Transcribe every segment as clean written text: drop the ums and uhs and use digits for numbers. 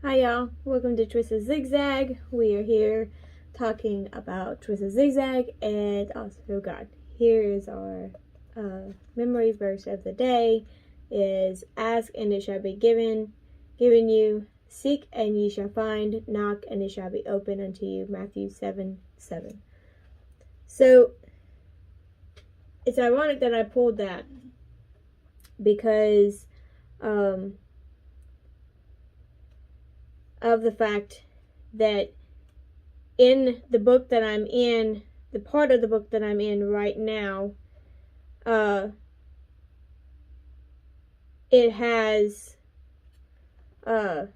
Hi y'all, welcome to Twisted Zigzag. We are here talking about Twisted Zigzag and also God. Here is our memory verse of the day is ask and it shall be given you, seek and ye shall find, knock and it shall be open unto you. Matthew 7:7. So it's ironic that I pulled that because of the fact that in the book that I'm in, the part of the book that I'm in right now, it has I'm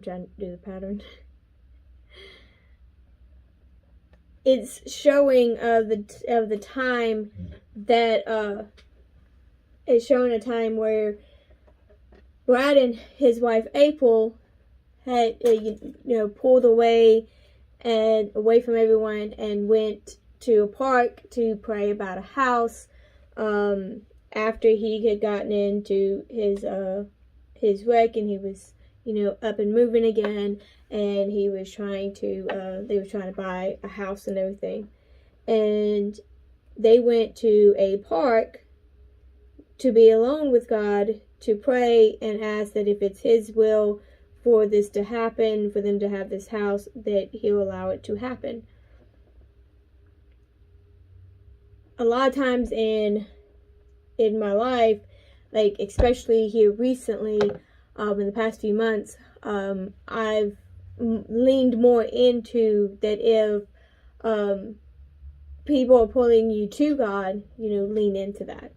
trying to do the pattern. It's showing of the time that it's showing a time where Brad and his wife April had pulled away from everyone and went to a park to pray about a house after he had gotten into his wreck and he was up and moving again, and he was trying to they were trying to buy a house and everything, and they went to a park to be alone with God to pray and ask that if it's his will for this to happen, for them to have this house, that he'll allow it to happen. A lot of times in my life, like especially here recently, in the past few months, I've leaned more into that if people are pulling you to God, lean into that.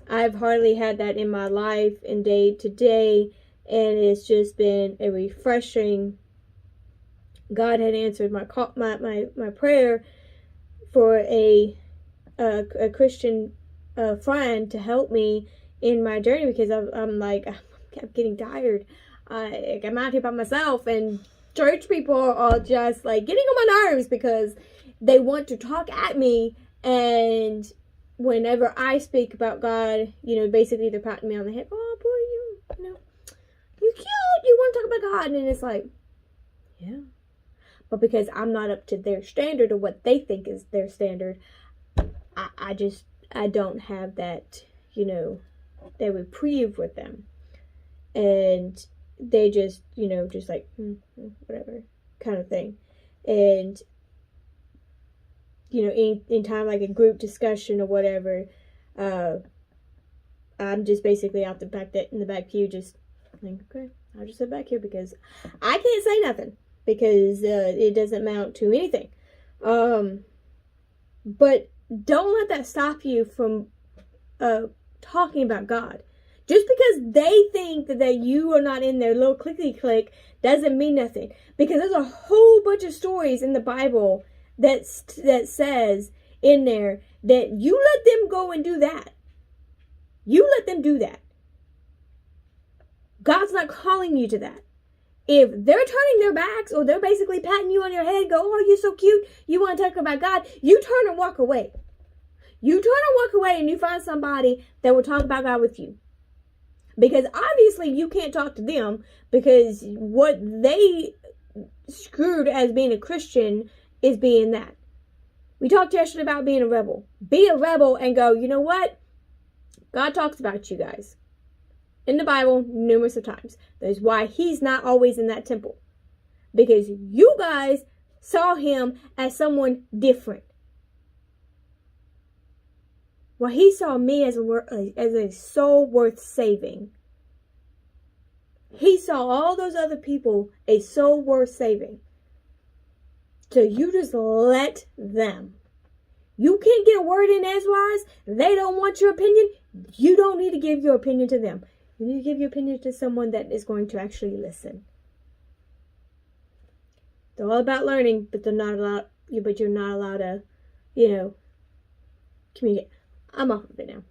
I've hardly had that in my life and day to day, and it's just been a refreshing. God had answered my prayer for a Christian friend to help me in my journey, because I'm getting tired. I'm out here by myself, and church people are just like getting on my nerves because they want to talk at me, and whenever I speak about God, basically they're patting me on the head. Oh, boy, you're cute. You want to talk about God, and it's like, yeah. But because I'm not up to their standard or what they think is their standard, I don't have that, that reprieve with them. And they just, just like, whatever kind of thing. And, in time, like a group discussion or whatever, I'm just basically out in the back pew, just like, okay, I'll just sit back here because I can't say nothing because it doesn't amount to anything. But don't let that stop you from talking about God. Just because they think that you are not in their little clickety click doesn't mean nothing. Because there's a whole bunch of stories in the Bible that says in there that you let them go and do that. You let them do that. God's not calling you to that. If they're turning their backs or they're basically patting you on your head and go, oh, you're so cute, you want to talk about God, you turn and walk away. You turn and walk away and you find somebody that will talk about God with you. Because obviously you can't talk to them because what they screwed as being a Christian is being that. We talked yesterday about being a rebel. Be a rebel and go, you know what? God talks about you guys in the Bible numerous of times. That's why he's not always in that temple. Because you guys saw him as someone different. Well, he saw me as a soul worth saving. He saw all those other people a soul worth saving. So you just let them. You can't get a word in edgewise. They don't want your opinion. You don't need to give your opinion to them. You need to give your opinion to someone that is going to actually listen. They're all about learning, but you're not allowed to, communicate. I'm off of it now.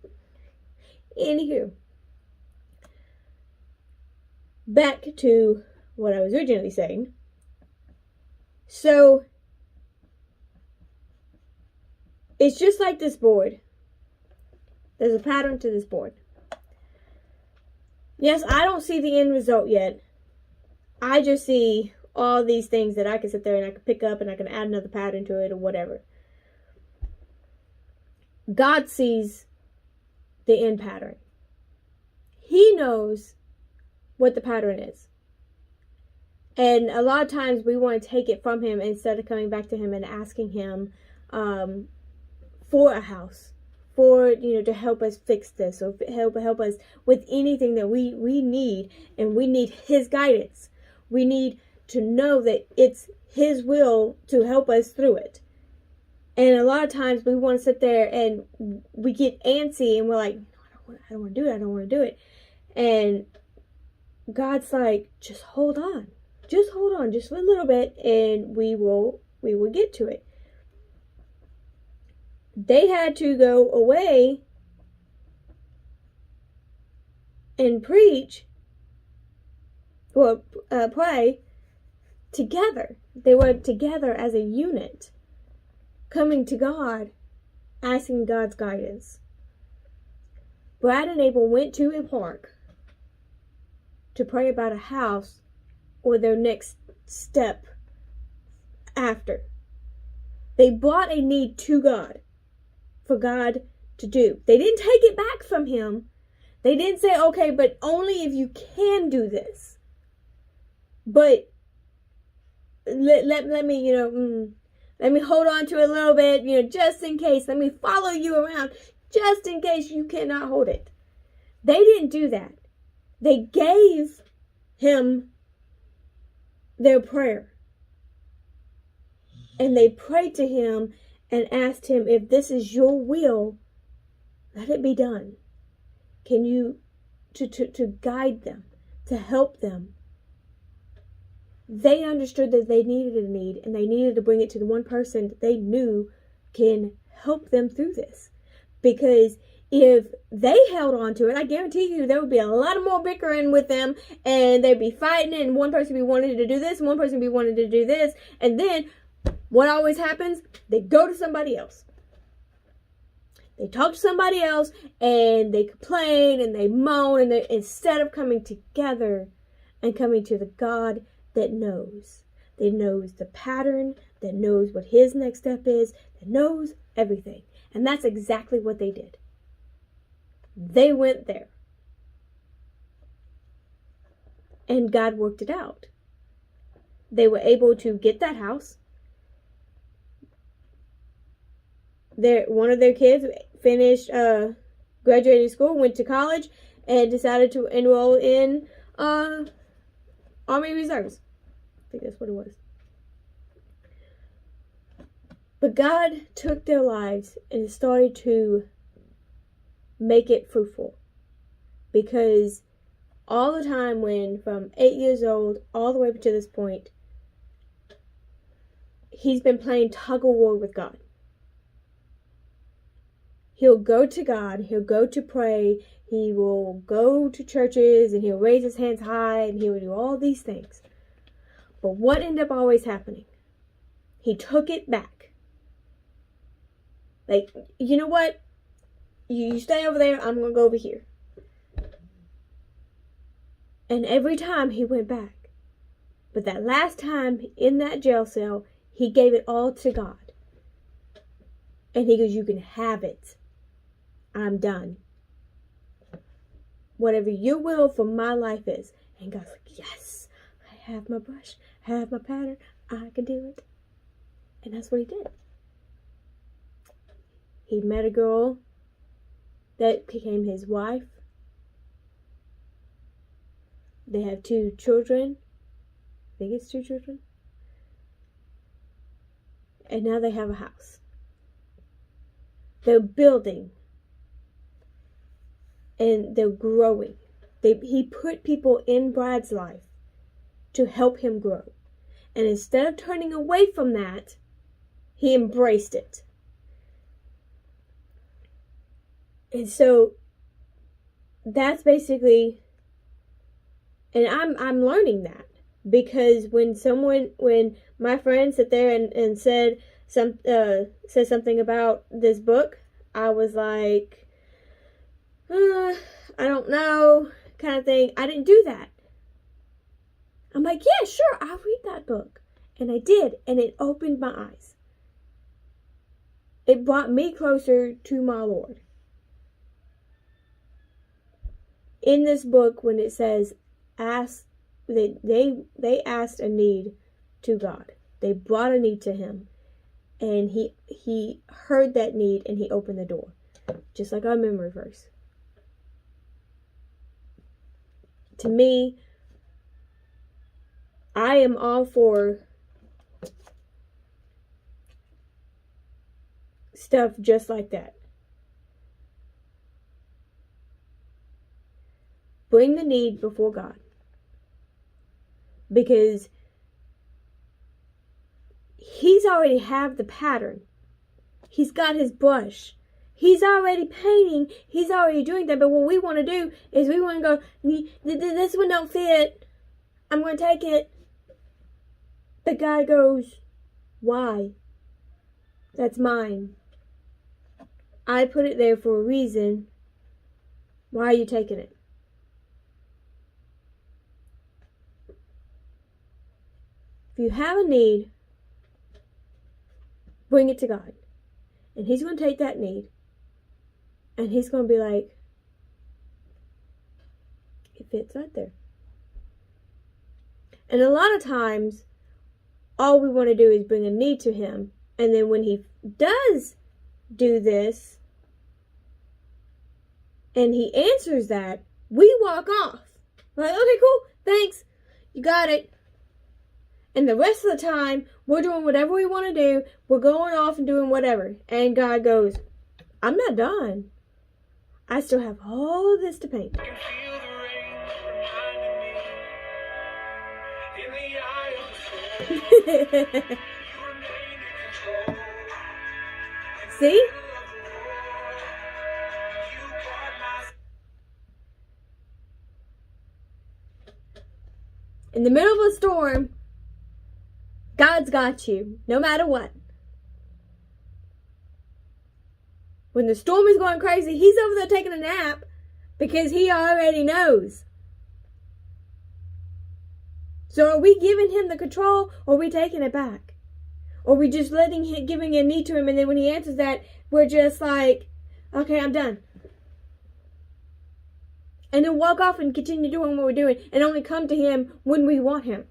Anywho, back to what I was originally saying. So, it's just like this board. There's a pattern to this board. Yes, I don't see the end result yet. I just see all these things that I can sit there and I can pick up and I can add another pattern to it or whatever. God sees the end pattern. He knows what the pattern is. And a lot of times we want to take it from him instead of coming back to him and asking him for a house, for, to help us fix this, or help us with anything that we need. And we need his guidance. We need to know that it's his will to help us through it. And a lot of times we want to sit there and we get antsy and we're like, no, I don't want to do it. I don't want to do it. And God's like, just hold on. Just hold on just a little bit and we will get to it. They had to go away and preach or pray together. They were together as a unit, coming to God, asking God's guidance. Brad and Abel went to a park to pray about a house or their next step after. They brought a need to God for God to do. They didn't take it back from him. They didn't say, okay, but only if you can do this. But let me, let me hold on to it a little bit, just in case. Let me follow you around just in case you cannot hold it. They didn't do that. They gave him their prayer. And they prayed to him and asked him, if this is your will, let it be done. Can you, to guide them, to help them? They understood that they needed a need and they needed to bring it to the one person that they knew can help them through this. Because if they held on to it, I guarantee you there would be a lot of more bickering with them and they'd be fighting and one person would be wanting to do this and one person would be wanting to do this. And then what always happens? They go to somebody else. They talk to somebody else and they complain and they moan and they, instead of coming together and coming to the God that knows the pattern, that knows what his next step is, that knows everything. And that's exactly what they did. They went there. And God worked it out. They were able to get that house. One of their kids finished, graduated school, went to college, and decided to enroll in Army Reserves. I think that's what it was. But God took their lives and started to make it fruitful. Because all the time when, from 8 years old all the way up to this point, he's been playing tug of war with God. He'll go to God, he'll go to pray, he will go to churches, and he'll raise his hands high, and he will do all these things. But what ended up always happening? He took it back. Like, you know what? You stay over there, I'm going to go over here. And every time he went back. But that last time in that jail cell, he gave it all to God. And he goes, you can have it. I'm done. Whatever your will for my life is. And God's like, yes, I have my brush, I have my pattern, I can do it. And that's what he did. He met a girl that became his wife. They have 2 children. I think it's 2 children. And now they have a house. They're building. And they're growing. He put people in Brad's life to help him grow. And instead of turning away from that, he embraced it. And so that's basically, and I'm learning that, because when my friend sat there and said something about this book, I was like, I don't know, kind of thing. I didn't do that. I'm like, yeah, sure, I'll read that book. And I did, and it opened my eyes. It brought me closer to my Lord. In this book, when it says, ask, they asked a need to God. They brought a need to him. And he heard that need and he opened the door. Just like our memory verse. To me, I am all for stuff just like that. Bring the need before God. Because he's already have the pattern. He's got his brush. He's already painting. He's already doing that. But what we want to do is we want to go, this one don't fit. I'm going to take it. But God goes, why? That's mine. I put it there for a reason. Why are you taking it? If you have a need, bring it to God. And he's going to take that need. And he's going to be like, it fits right there. And a lot of times, all we want to do is bring a need to him. And then when he does do this, and he answers that, we walk off. We're like, okay, cool, thanks, you got it. And the rest of the time, we're doing whatever we want to do. We're going off and doing whatever. And God goes, I'm not done. I still have all this to paint. I can feel the rain reminding me in the eye of the storm. See? In the middle of a storm, God's got you, no matter what. When the storm is going crazy, he's over there taking a nap because he already knows. So are we giving him the control, or are we taking it back? Or are we just giving a need to him, and then when he answers that, we're just like, okay, I'm done. And then walk off and continue doing what we're doing and only come to him when we want him.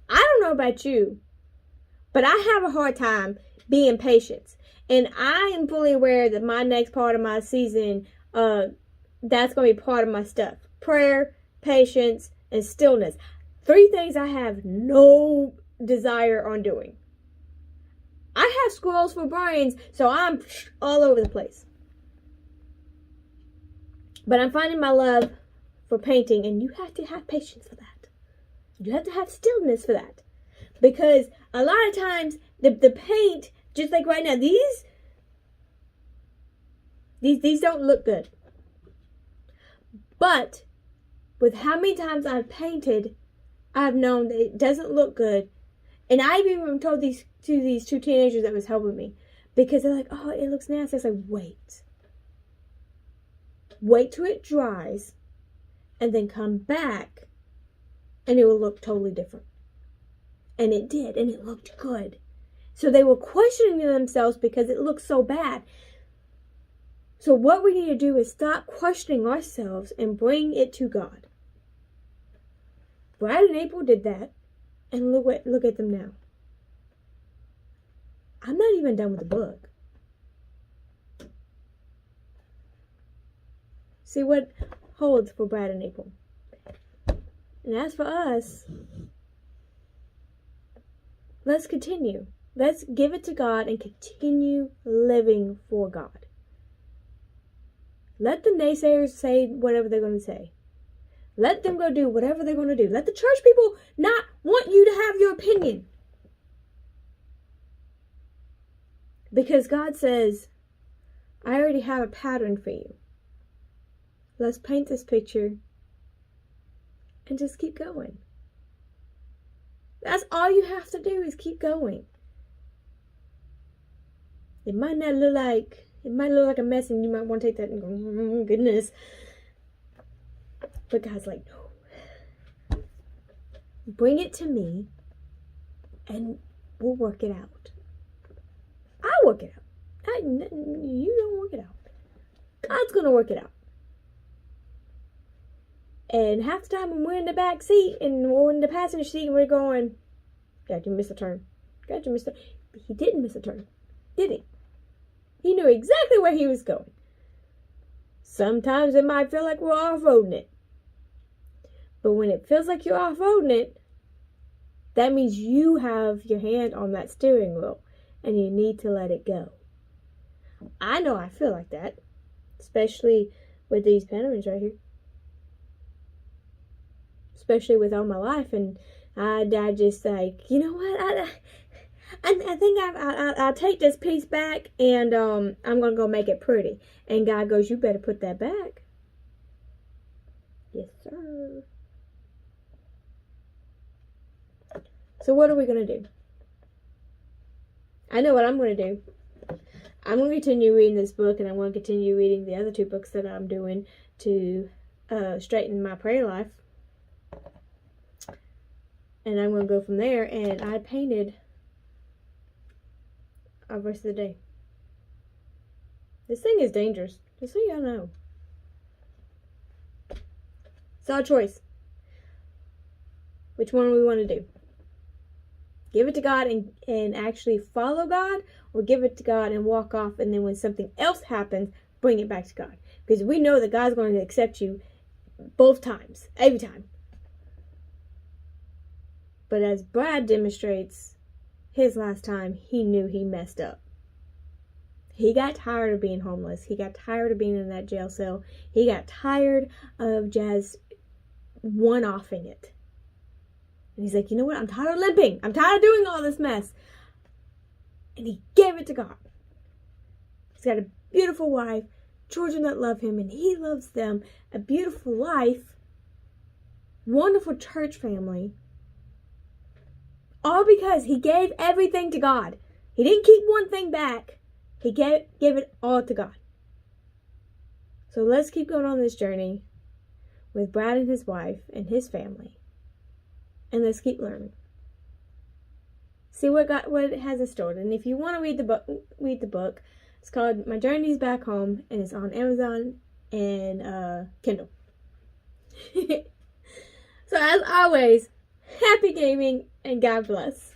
I don't know about you, but I have a hard time being patient. And I am fully aware that my next part of my season, that's going to be part of my stuff. Prayer, patience, and stillness. 3 things I have no desire on doing. I have squirrels for brains, so I'm all over the place. But I'm finding my love for painting, and you have to have patience for that. You have to have stillness for that. Because a lot of times, the paint, just like right now, these don't look good. But with how many times I've painted, I've known that it doesn't look good. And I've even told these 2 teenagers that was helping me. Because they're like, oh, it looks nasty. I was like, wait. Wait till it dries. And then come back. And it will look totally different. And it did. And it looked good. So they were questioning themselves because it looked so bad. So what we need to do is stop questioning ourselves and bring it to God. Brad and April did that. And look at them now. I'm not even done with the book. See what holds for Brad and April. And as for us, let's continue. Let's give it to God and continue living for God. Let the naysayers say whatever they're going to say. Let them go do whatever they're going to do. Let the church people not want you to have your opinion. Because God says, I already have a pattern for you. Let's paint this picture and just keep going. That's all you have to do is keep going. It might look like a mess, and you might want to take that and go, goodness. But God's like, no. Bring it to me, and we'll work it out. I'll work it out. You don't work it out. God's going to work it out. And half the time when we're in the back seat and we're in the passenger seat and we're going, God, you missed a turn. God, you missed a turn. But he didn't miss a turn, did he? He knew exactly where he was going. Sometimes it might feel like we're off-roading it. But when it feels like you're off-roading it, that means you have your hand on that steering wheel and you need to let it go. I know I feel like that, especially with these Panamas right here. Especially with all my life, and I just like, you know what, I think I'll take this piece back, and I'm gonna go make it pretty. And God goes, you better put that back. Yes, sir. So what are we gonna do? I know what I'm gonna do. I'm gonna continue reading this book, and I'm gonna continue reading the other 2 books that I'm doing to straighten my prayer life. And I'm going to go from there. And I painted our verse of the day. This thing is dangerous, just so y'all know. It's our choice. Which one we want to do. Give it to God and actually follow God, or give it to God and walk off, and then when something else happens, bring it back to God. Because we know that God's going to accept you both times, every time. But as Brad demonstrates, his last time, he knew he messed up. He got tired of being homeless. He got tired of being in that jail cell. He got tired of just one-offing it. And he's like, you know what? I'm tired of limping. I'm tired of doing all this mess. And he gave it to God. He's got a beautiful wife, children that love him, and he loves them. A beautiful life, wonderful church family. All because he gave everything to God. He didn't keep one thing back. He gave it all to God. So let's keep going on this journey with Brad and his wife and his family. And let's keep learning. See what it has in store. And if you want to read the book. It's called My Journeys Back Home, and it's on Amazon and Kindle. So as always, happy gaming and God bless.